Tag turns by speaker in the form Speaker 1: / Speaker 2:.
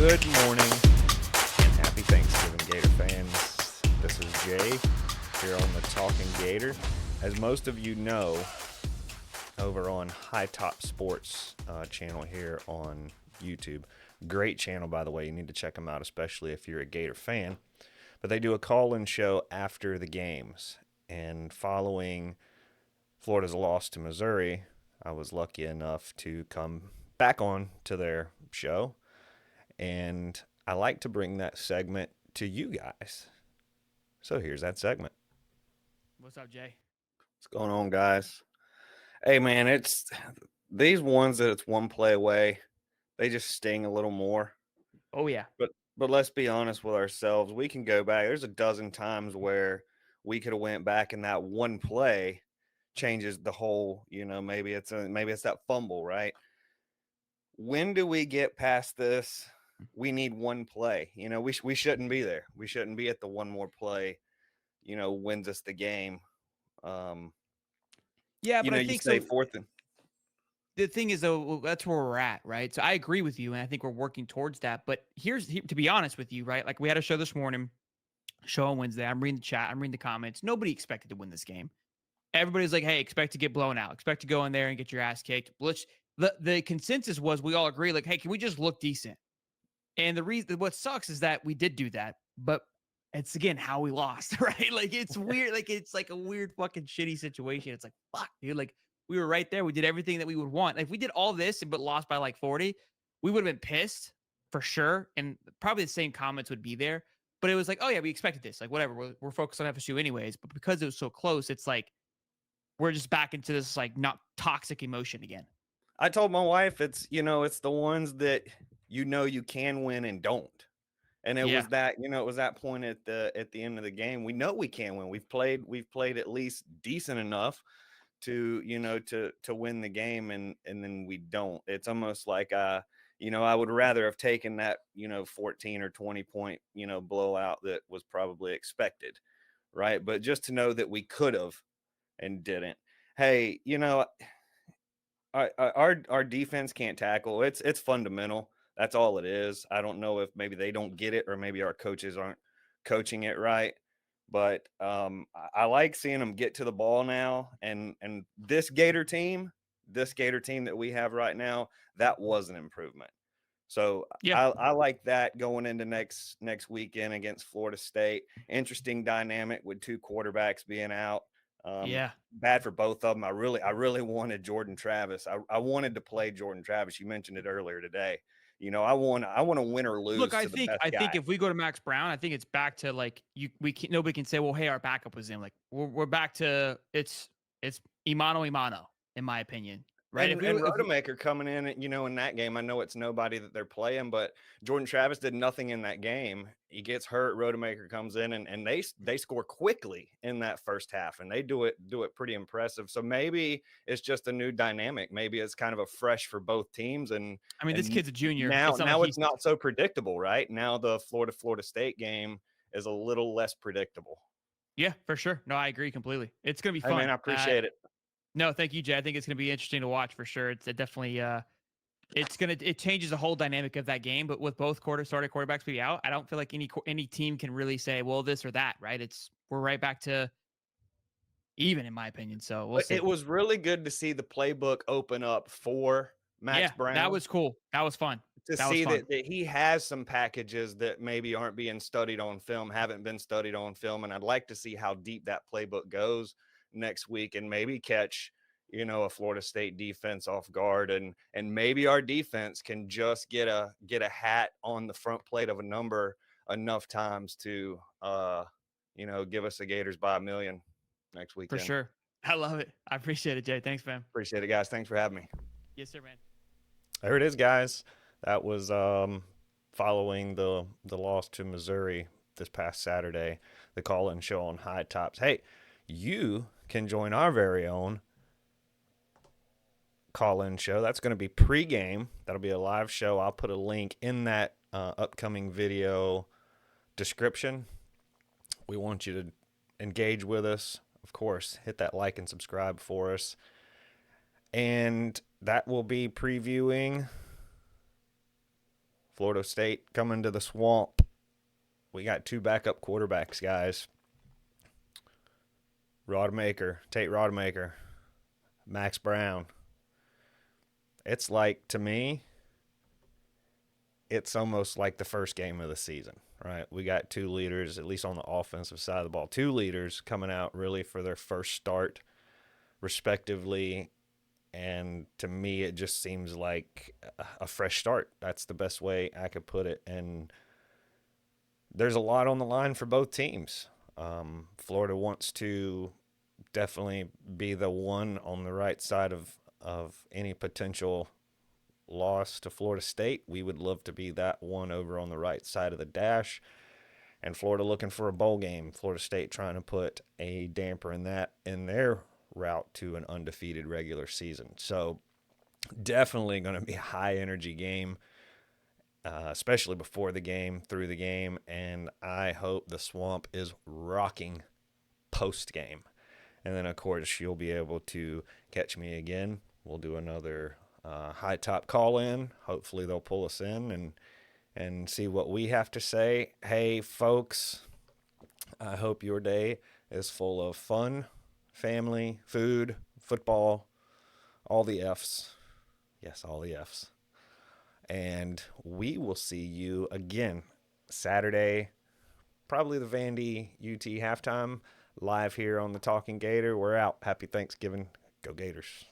Speaker 1: Good morning and happy Thanksgiving, Gator fans. This is Jay here on the Talking Gator. As most of you know, over on High Top Sports channel here on YouTube. Great channel, by the way. You need to check them out, especially if you're a Gator fan. But they do a call-in show after the games. And following Florida's loss to Missouri, I was lucky enough to come back on to their show. And I like to bring that segment to you guys. So here's that segment.
Speaker 2: What's up, Jay?
Speaker 1: What's going on, guys? Hey, man, it's these ones that it's one play away. They just sting a little more.
Speaker 2: Oh, yeah.
Speaker 1: But let's be honest with ourselves. We can go back. There's a dozen times where we could have went back and that one play changes the whole, maybe it's that fumble, right? When do we get past this? We need one play. We shouldn't be there. We shouldn't be at the one more play, wins us the game.
Speaker 2: Yeah, but I
Speaker 1: You
Speaker 2: think
Speaker 1: say
Speaker 2: so.
Speaker 1: fourth and
Speaker 2: The thing is, though, that's where we're at, right? So I agree with you, and I think we're working towards that. But to be honest with you, right? Like we had a show this morning, show on Wednesday. I'm reading the chat, I'm reading the comments. Nobody expected to win this game. Everybody's like, hey, expect to get blown out, expect to go in there and get your ass kicked. The consensus was we all agree, like, hey, can we just look decent? And the reason, what sucks is that we did do that, but it's again how we lost, right? Like it's weird, like it's like a weird fucking shitty situation. It's like fuck, dude. Like we were right there. We did everything that we would want. If we did all this but lost by like 40, we would have been pissed for sure. And probably the same comments would be there. But it was like, oh yeah, we expected this. Like whatever, we're focused on FSU anyways. But because it was so close, it's like we're just back into this like not toxic emotion again.
Speaker 1: I told my wife it's the ones that you can win and don't. And it
Speaker 2: Yeah.
Speaker 1: was that point at the end of the game. We know we can win. We've played at least decent enough to to win the game, and then we don't. It's almost like I would rather have taken that 14 or 20 point blowout that was probably expected, right? But just to know that we could have and didn't. Hey, our defense can't tackle. It's fundamental. That's all it is. I don't know if maybe they don't get it or maybe our coaches aren't coaching it right. But I like seeing them get to the ball now. And this Gator team that we have right now, that was an improvement. So
Speaker 2: Yeah.
Speaker 1: I like that going into next weekend against Florida State. Interesting dynamic with two quarterbacks being out.
Speaker 2: Yeah.
Speaker 1: Bad for both of them. I really wanted Jordan Travis. I wanted to play Jordan Travis. You mentioned it earlier today. I want to win or lose
Speaker 2: Look,
Speaker 1: to the best
Speaker 2: I think
Speaker 1: guy.
Speaker 2: if we go to Max Brown, I think it's back to like nobody can say, well, hey, our backup was in. Like we're back to it's Imano, in my opinion, right?
Speaker 1: And Rodemaker coming in, in that game. I know it's nobody that they're playing, but Jordan Travis did nothing in that game. He gets hurt. Rodemaker comes in, and they score quickly in that first half, and they do it pretty impressive. So maybe it's just a new dynamic. Maybe it's kind of a fresh for both teams. And
Speaker 2: I mean, this kid's a junior.
Speaker 1: Now
Speaker 2: It's not like
Speaker 1: it's not so predictable, right? Now the Florida State game is a little less predictable.
Speaker 2: Yeah, for sure. No, I agree completely. It's gonna be
Speaker 1: Hey,
Speaker 2: fun.
Speaker 1: man, I appreciate it.
Speaker 2: No, thank you, Jay. I think it's gonna be interesting to watch for sure. It's definitely it changes the whole dynamic of that game. But with both starting quarterbacks being out, I don't feel like any team can really say, well, this or that, right? We're right back to even, in my opinion. So we'll see.
Speaker 1: It was really good to see the playbook open up for Max Brown.
Speaker 2: That was cool. That was fun.
Speaker 1: To see that he has some packages that maybe aren't being studied on film, haven't been studied on film. And I'd like to see how deep that playbook goes next week and maybe catch, a Florida State defense off guard. And maybe our defense can just get a hat on the front plate of a number enough times to, give us the Gators by 1 million next weekend.
Speaker 2: For sure. I love it. I appreciate it, Jay. Thanks, man.
Speaker 1: Appreciate it, guys. Thanks for having me.
Speaker 2: Yes, sir, man.
Speaker 1: There it is, guys. That was following the loss to Missouri this past Saturday, the call-in show on High Tops. Hey, you can join our very own call-in show. That's going to be pregame. That'll be a live show. I'll put a link in that upcoming video description. We want you to engage with us. Of course, hit that like and subscribe for us. And that will be previewing Florida State coming to the Swamp. We got 2 backup quarterbacks, guys. Tate Rodemaker, Max Brown. It's like, to me, it's almost like the first game of the season, right? We got 2 leaders, at least on the offensive side of the ball, 2 leaders coming out really for their first start, respectively. And to me, it just seems like a fresh start. That's the best way I could put it. And there's a lot on the line for both teams. Florida wants to definitely be the one on the right side of any potential loss to Florida State. We would love to be that one over on the right side of the dash. And Florida looking for a bowl game. Florida State trying to put a damper in that in their route to an undefeated regular season. So definitely going to be a high energy game, especially before the game, through the game. And I hope the Swamp is rocking post game. And then, of course, you'll be able to catch me again. We'll do another high top call in. Hopefully, they'll pull us in and see what we have to say. Hey, folks, I hope your day is full of fun, family, food, football, all the F's. Yes, all the F's. And we will see you again Saturday, probably the Vandy UT halftime, live here on the Talking Gator. We're out. Happy Thanksgiving. Go Gators.